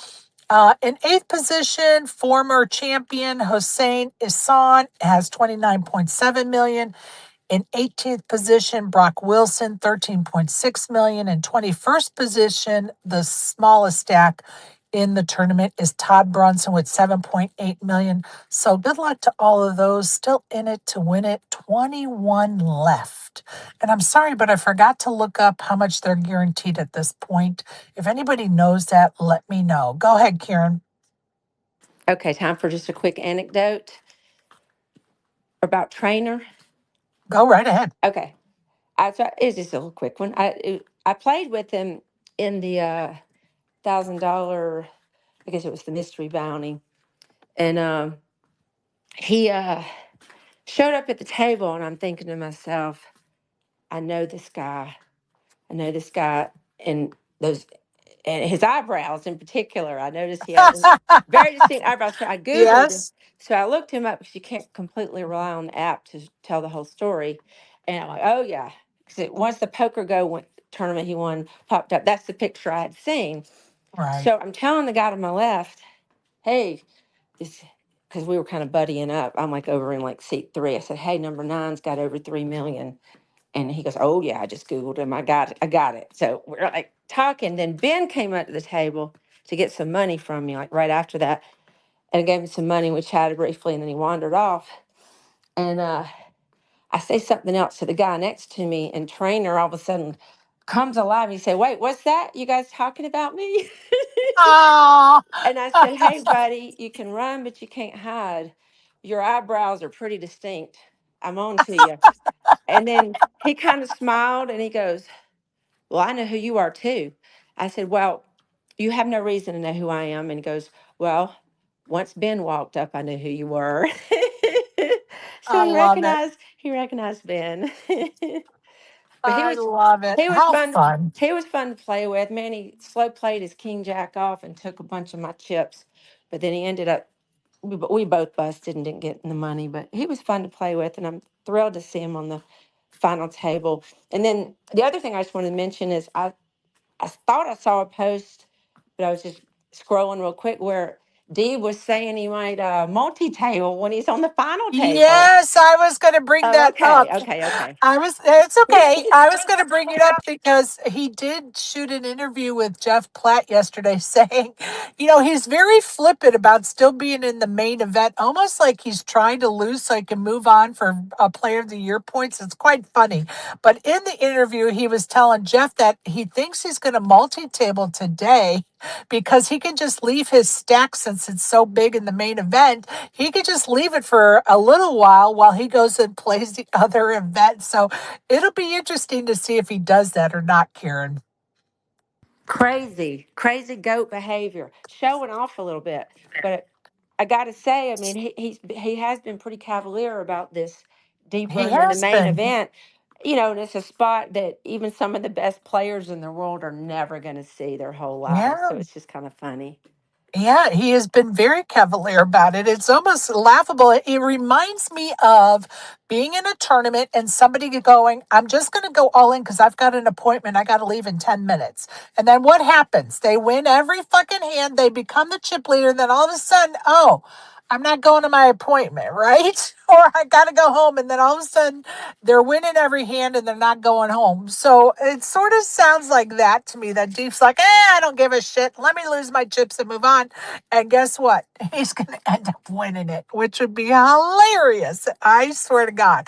In eighth position, former champion Hossein Isan has 29.7 million. In 18th position, Brock Wilson, 13.6 million. In 21st position, the smallest stack in the tournament is Todd Brunson with 7.8 million. So good luck to all of those still in it to win it. 21 left. And I'm sorry, but I forgot to look up how much they're guaranteed at this point. If anybody knows that, let me know. Go ahead, Karen. Okay, time for just a quick anecdote about Trainer. Go right ahead. Okay, it's just a little quick one. I played with him in the $1,000. I guess it was the mystery bounty, and he showed up at the table, and I'm thinking to myself, I know this guy. I know this guy, and those and his eyebrows in particular. I noticed he had very distinct eyebrows. So I Googled him. Yes. So I looked him up because you can't completely rely on the app to tell the whole story. And I'm like, oh yeah. Because once the Poker Go tournament he won popped up, that's the picture I had seen. Right. So I'm telling the guy to my left, hey, this, because we were kind of buddying up. I'm like over in like seat 3. I said, hey, number 9's got over 3 million. And he goes, oh yeah, I just Googled him. I got it. I got it. So we're like talking. Then Ben came up to the table to get some money from me, like right after that. And I gave him some money. We chatted briefly and then he wandered off. And I say something else to the guy next to me, and Trainer all of a sudden comes alive. He said, wait, what's that? You guys talking about me? Oh, And I said, hey, buddy, you can run, but you can't hide. Your eyebrows are pretty distinct. I'm on to you. And then he kind of smiled and he goes, well, I know who you are too. I said, well, you have no reason to know who I am. And he goes, well, once Ben walked up, I knew who you were. So I love it. he recognized Ben. But I love it. he was How fun. fun. He was fun to play with. Man, he slow played his king jack off and took a bunch of my chips. But then he ended up we both busted and didn't get the money. But he was fun to play with, and I'm thrilled to see him on the final table. And then the other thing I just wanted to mention is I thought I saw a post, but I was just scrolling real quick where Dee was saying he might multi-table when he's on the final table. Yes, I was going to bring Oh, that okay, up. okay. It's okay. I was going to bring it up because he did shoot an interview with Jeff Platt yesterday saying, he's very flippant about still being in the main event, almost like he's trying to lose so he can move on for a player of the year points. It's quite funny. But in the interview, he was telling Jeff that he thinks he's going to multi-table today because he can just leave his stack since it's so big in the main event. He could just leave it for a little while he goes and plays the other event. So it'll be interesting to see if he does that or not, Karen. Crazy goat behavior, showing off a little bit. But I got to say, I mean, he has been pretty cavalier about this deep He run in the has main been. event. And it's a spot that even some of the best players in the world are never going to see their whole lives. Yeah. So it's just kind of funny. Yeah, he has been very cavalier about it. It's almost laughable. It reminds me of being in a tournament and somebody going, I'm just going to go all in because I've got an appointment. I got to leave in 10 minutes. And then what happens? They win every fucking hand. They become the chip leader. And then all of a sudden, oh, I'm not going to my appointment, right? Or I got to go home. And then all of a sudden, they're winning every hand and they're not going home. So it sort of sounds like that to me. That Deep's like, I don't give a shit. Let me lose my chips and move on. And guess what? He's going to end up winning it, which would be hilarious. I swear to God.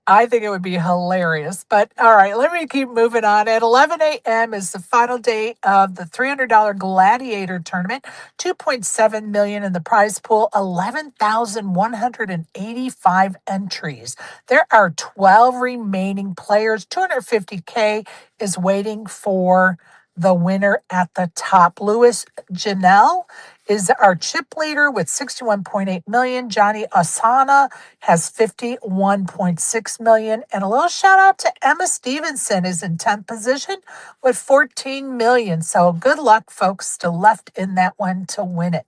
I think it would be hilarious. But all right, let me keep moving on. At 11 a.m. is the final day of the $300 Gladiator tournament. 2.7 million in the prize pool, 11,185 entries. There are 12 remaining players. 250K is waiting for the winner at the top. Louis Janelle is our chip leader with 61.8 million. Johnny Asana has 51.6 million. And a little shout out to Emma Stevenson is in 10th position with 14 million. So good luck, folks, still left in that one to win it.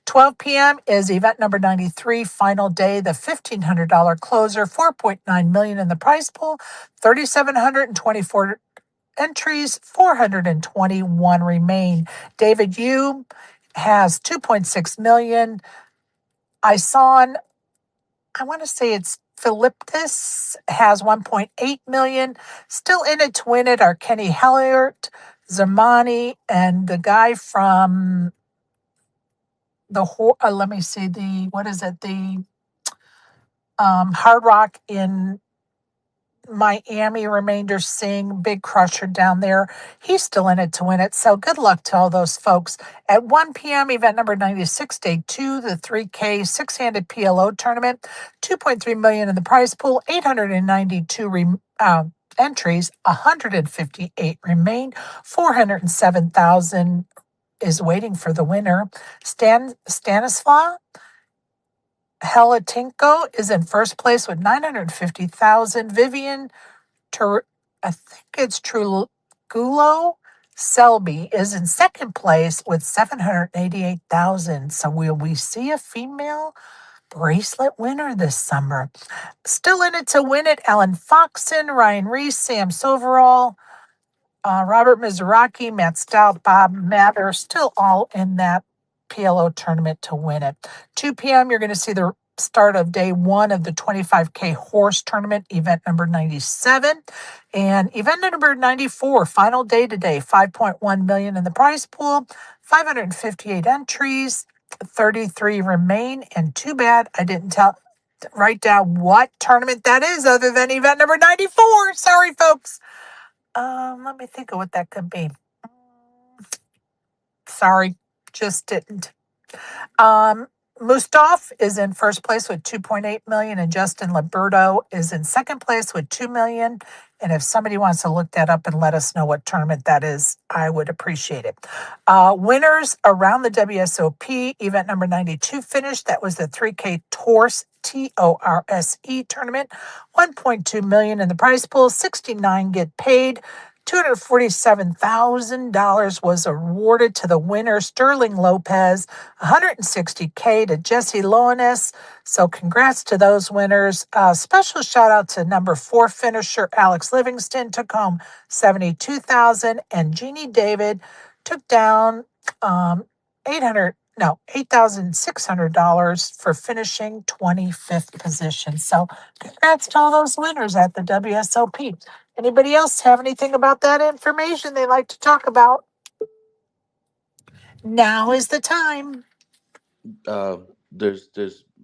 12 p.m. is event number 93, final day, the $1,500 closer, 4.9 million in the prize pool, 3,724 entries, 421 remain. David Yu has 2.6 million. Ison, I want to say it's Philippus, has 1.8 million. Still in it to win it are Kenny Hellert, Zamani, and the guy from let me see, what is it? The Hard Rock in Miami, Remainder Singh, big crusher down there. He's still in it to win it. So good luck to all those folks. At 1 p.m., event number 96, day 2, the 3K six-handed PLO tournament. 2.3 million in the prize pool, 892 entries, 158 remain, 407,000 is waiting for the winner. Stanislav Helatinko is in first place with 950,000. Vivian I think it's Trugulo Selby is in second place with 788,000. So will we see a female bracelet winner this summer? Still in it to win it, Ellen Foxen, Ryan Reese, Sam Soverall, Robert Mizuraki, Matt Stout, Bob Mather, still all in that PLO tournament to win it. 2 p.m., you're going to see the start of day 1 of the 25K horse tournament, event number 97. And event number 94, final day today, 5.1 million in the prize pool, 558 entries, 33 remain. And too bad I didn't write down what tournament that is other than event number 94. Sorry, folks. Let me think of what that could be. Sorry, just didn't. Mustaf is in first place with 2.8 million, and Justin Liberto is in second place with 2 million. And if somebody wants to look that up and let us know what tournament that is, I would appreciate it. Winners around the WSOP event number 92 finished. That was the 3K Torse TORSE tournament. 1.2 million in the prize pool, 69 get paid. $247,000 was awarded to the winner, Sterling Lopez, 160K to Jesse Loanis. So congrats to those winners. Special shout out to number 4 finisher Alex Livingston, took home 72,000, and Jeannie David took down 8,600 for finishing 25th position. So congrats to all those winners at the WSOP. Anybody else have anything about that information they'd like to talk about? Now is the time. There's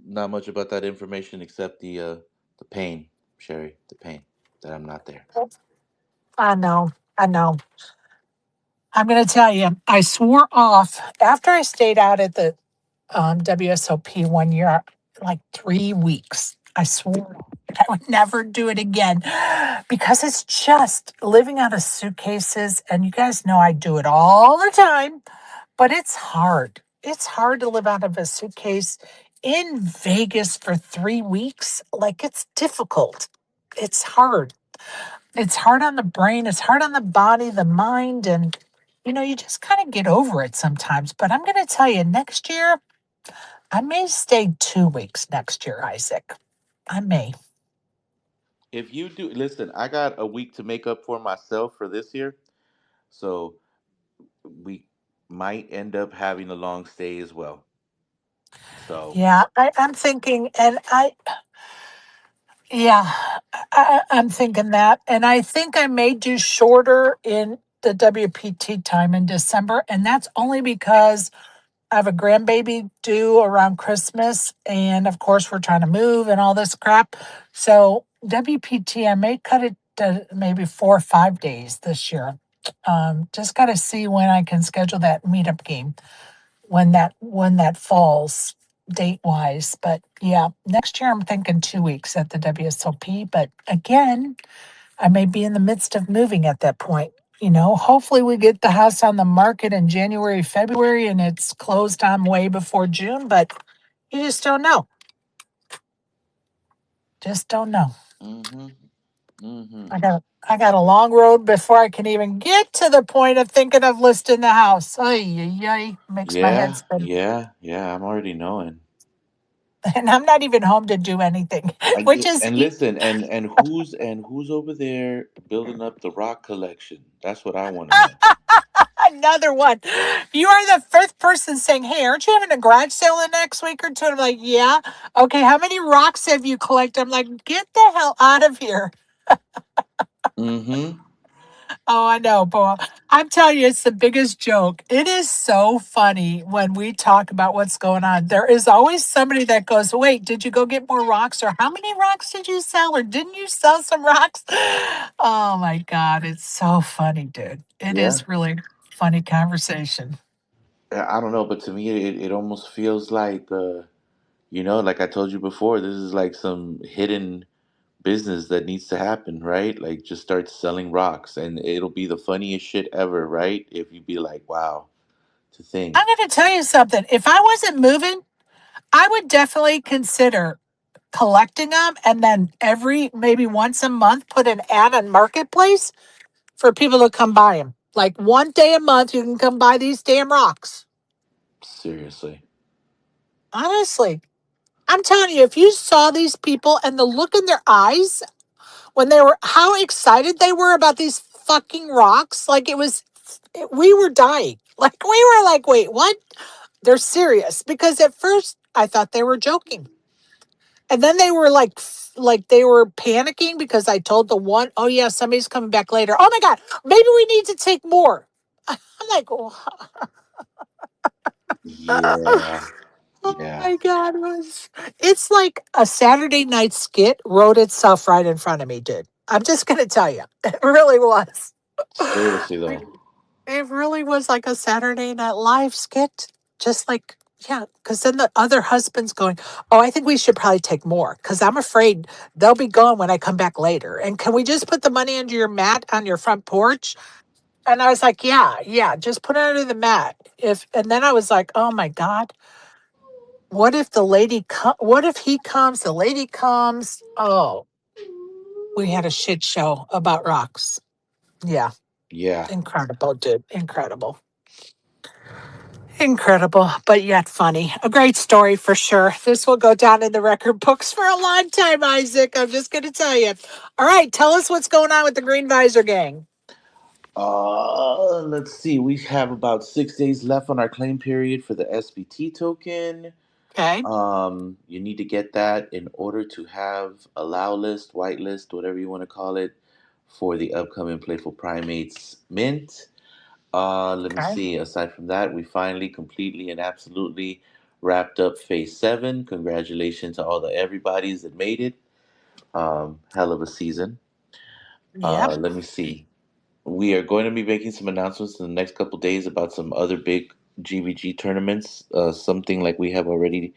not much about that information except the pain, Sherry, the pain that I'm not there. I know. I know. I'm going to tell you, I swore off after I stayed out at the WSOP one year, like 3 weeks. I swore I would never do it again because it's just living out of suitcases. And you guys know I do it all the time, but it's hard. It's hard to live out of a suitcase in Vegas for 3 weeks. Like, it's difficult. It's hard. It's hard on the brain, it's hard on the body, the mind, and you just kind of get over it sometimes. But I'm going to tell you, next year, I may stay 2 weeks next year, Isaac. I may. If you do, listen, I got a week to make up for myself for this year, so we might end up having a long stay as well. So, Yeah, I'm thinking, yeah, I'm thinking that. And I think I may do shorter in the WPT time in December. And that's only because I have a grandbaby due around Christmas, and of course, we're trying to move and all this crap. So WPT, I may cut it to maybe 4 or 5 days this year. Just got to see when I can schedule that meetup game when that falls date wise. But yeah, next year I'm thinking 2 weeks at the WSOP. But again, I may be in the midst of moving at that point. Hopefully we get the house on the market in January, February, and it's closed on way before June, but you just don't know. Just don't know. mm-hmm, mm-hmm. I got a long road before I can even get to the point of thinking of listing the house. Ay, ay, ay, makes my head Yeah, spin. yeah, yeah. I'm already knowing. And I'm not even home to do anything, I which get, is and listen, and who's over there building up the rock collection? That's what I want to know. another one. You are the fifth person saying, "Hey, aren't you having a garage sale the next week or two?" And I'm like, "Yeah." Okay, how many rocks have you collected? I'm like, "Get the hell out of here." Mm-hmm. Oh, I know, boy. I'm telling you, it's the biggest joke. It is so funny when we talk about what's going on. There is always somebody that goes, "Wait, did you go get more rocks? Or how many rocks did you sell? Or didn't you sell some rocks?" Oh my God, it's so funny, dude. It Yeah. is really funny conversation. I don't know, but to me, it almost feels like, like I told you before, this is like some hidden business that needs to happen, right? Like, just start selling rocks, and it'll be the funniest shit ever, right? If you be like, wow, to think. I'm going to tell you something. If I wasn't moving, I would definitely consider collecting them and then every maybe once a month put an ad on Marketplace for people to come buy them. Like one day a month, you can come buy these damn rocks. Seriously. Honestly, I'm telling you, if you saw these people and the look in their eyes when they were, how excited they were about these fucking rocks, like we were dying. Like we were like, wait, what? They're serious because at first I thought they were joking. And then they were like they were panicking because I told the one, "Oh yeah, somebody's coming back later." Oh my God, maybe we need to take more. I'm like, oh, Yeah. Yeah. my God, it's like a Saturday night skit wrote itself right in front of me, dude. I'm just gonna tell you, it really was. Seriously, Like, though. it really was like a Saturday Night Live skit, just like Yeah, because then the other husband's going, oh, I think we should probably take more because I'm afraid they'll be gone when I come back later. And can we just put the money under your mat on your front porch? And I was like, yeah, yeah, just put it under the mat. If and then I was like, oh my God, what if what if he comes, the lady comes? Oh, we had a shit show about rocks. Yeah, Yeah. incredible, dude. Incredible. Incredible, but yet funny. A great story for sure. This will go down in the record books for a long time, Isaac. I'm just going to tell you. All right, tell us what's going on with the Green Visor Gang. Let's see. We have about 6 days left on our claim period for the SBT token. Okay. You need to get that in order to have allow list, whitelist, whatever you want to call it, for the upcoming Playful Primates mint. Let me Okay. see. Aside from that, we finally completely and absolutely wrapped up phase 7. Congratulations to all the everybody's that made it. Hell of a season. Yep. Let me see. We are going to be making some announcements in the next couple days about some other big GVG tournaments. Something like we have already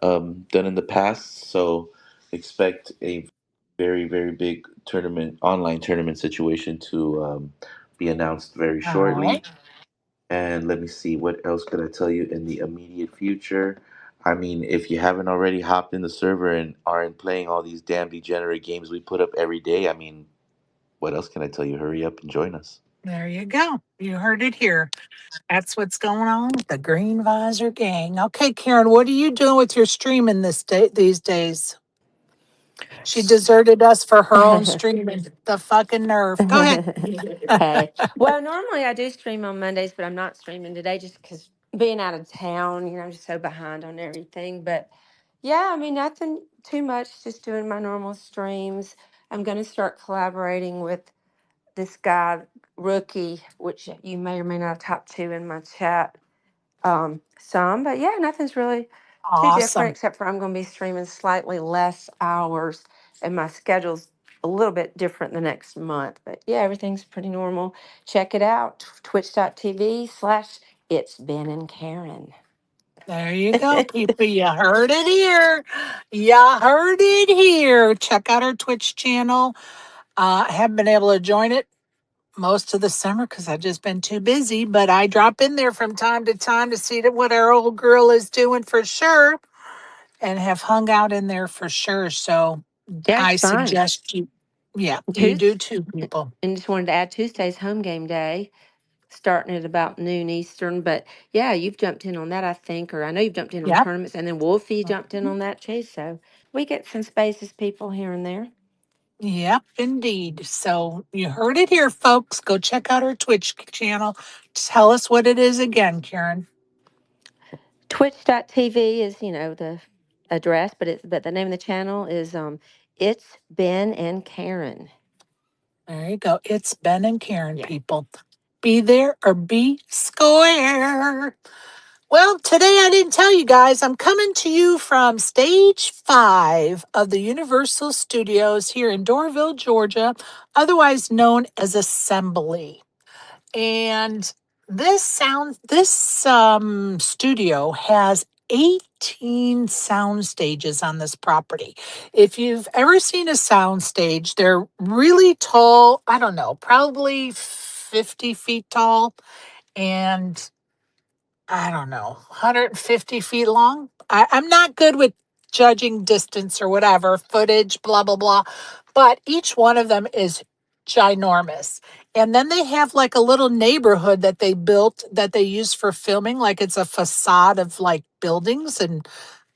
done in the past. So expect a very, very big tournament, online tournament situation to be announced very All right. shortly. And let me see, what else could I tell you in the immediate future? I mean, if you haven't already hopped in the server and aren't playing all these damn degenerate games we put up every day, I mean, what else can I tell you? Hurry up and join us. There you go. You heard it here. That's what's going on with the Green Visor Gang. Okay, Karen, what are you doing with your streaming these days? She deserted us for her own streaming. The fucking nerve. Go ahead. Hey, well, normally I do stream on Mondays, but I'm not streaming today just because being out of town, I'm just so behind on everything. But yeah, I mean, nothing too much, just doing my normal streams. I'm going to start collaborating with this guy, Rookie, which you may or may not have talked to in my chat some. But yeah, nothing's really too different Awesome. except for I'm going to be streaming slightly less hours, and my schedule's a little bit different the next month. But yeah, everything's pretty normal. Check it out, twitch.tv/ It's Ben and Karen. There you go, people. You heard it here. You heard it here. Check out our Twitch channel. I haven't been able to join it most of the summer because I've just been too busy, but I drop in there from time to time to see what our old girl is doing for sure and have hung out in there for sure. So Yeah, it's I fun. suggest you, yeah, you do Tuesday, too, people. and just wanted to add Tuesday's home game day, starting at about noon Eastern. But yeah, you've jumped in on that, I think, or I know you've jumped in on Yep. tournaments, and then Wolfie jumped in on that too. So we get some spaces, people here and there. Yep, indeed. So you heard it here, folks. Go check out our Twitch channel. Tell us what it is again, Karen. Twitch.tv is, the address, but the name of the channel is It's Ben and Karen. There you go. It's Ben and Karen, Yeah. people. Be there or be square. Well, today I didn't tell you guys, I'm coming to you from stage 5 of the Universal Studios here in Doraville, Georgia, otherwise known as Assembly. And this studio has 18 sound stages on this property. If you've ever seen a sound stage, they're really tall, I don't know, probably 50 feet tall, and I don't know, 150 feet long. I'm not good with judging distance or whatever, footage, blah, blah, blah. But each one of them is ginormous. And then they have like a little neighborhood that they built that they use for filming, like it's a facade of like buildings and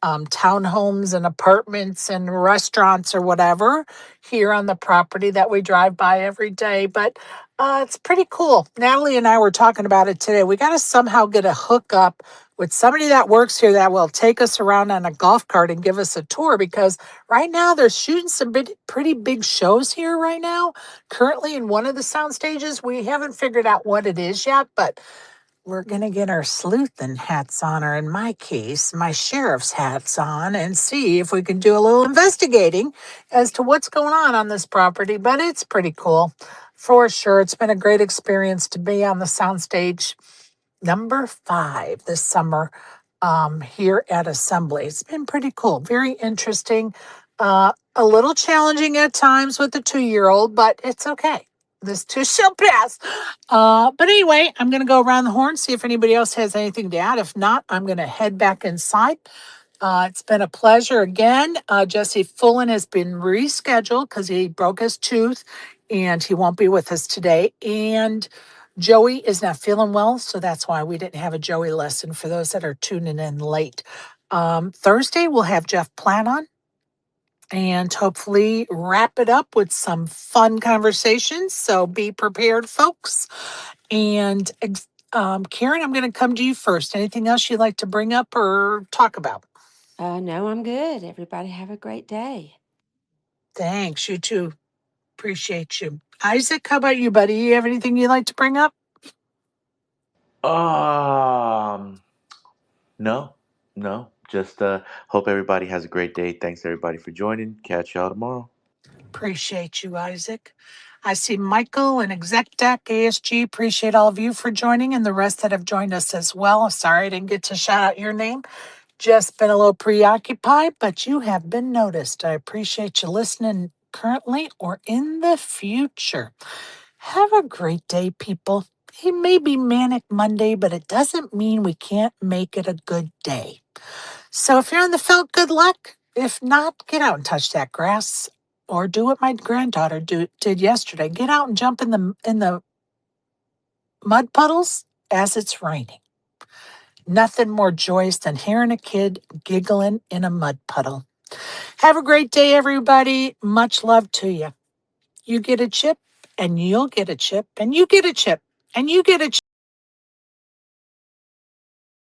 townhomes and apartments and restaurants or whatever here on the property that we drive by every day. But it's pretty cool. Natalie and I were talking about it today. We got to somehow get a hookup with somebody that works here that will take us around on a golf cart and give us a tour because right now they're shooting some pretty big shows here right now. Currently in one of the sound stages, we haven't figured out what it is yet, but we're going to get our sleuthing hats on, or in my case, my sheriff's hats on, and see if we can do a little investigating as to what's going on this property. But it's pretty cool for sure. It's been a great experience to be on the soundstage number 5 this summer. here at Assembly. It's been pretty cool, very interesting, a little challenging at times with the 2-year-old, but it's okay. This too shall pass. But anyway, I'm going to go around the horn, see if anybody else has anything to add. If not, I'm going to head back inside. It's been a pleasure again. Jesse Fullen has been rescheduled because he broke his tooth and he won't be with us today. And Joey is not feeling well, so that's why we didn't have a Joey lesson for those that are tuning in late. Thursday, we'll have Jeff Platt on and hopefully wrap it up with some fun conversations. So be prepared, folks. And Karen, I'm going to come to you first. Anything else you'd like to bring up or talk about? No, I'm good. Everybody have a great day. Thanks. You too. Appreciate you. Isaac, how about you, buddy? You have anything you'd like to bring up? Um, no, no. Just hope everybody has a great day. Thanks everybody for joining. Catch y'all tomorrow. Appreciate you, Isaac. I see Michael and Exec Deck, ASG. Appreciate all of you for joining and the rest that have joined us as well. Sorry I didn't get to shout out your name. Just been a little preoccupied, but you have been noticed. I appreciate you listening currently or in the future. Have a great day, people. It may be Manic Monday, but it doesn't mean we can't make it a good day. So if you're on the felt, good luck. If not, get out and touch that grass or do what my granddaughter did yesterday. Get out and jump in the mud puddles as it's raining. Nothing more joyous than hearing a kid giggling in a mud puddle. Have a great day, everybody. Much love to you. You get a chip, and you'll get a chip, and you get a chip, and you get a chip.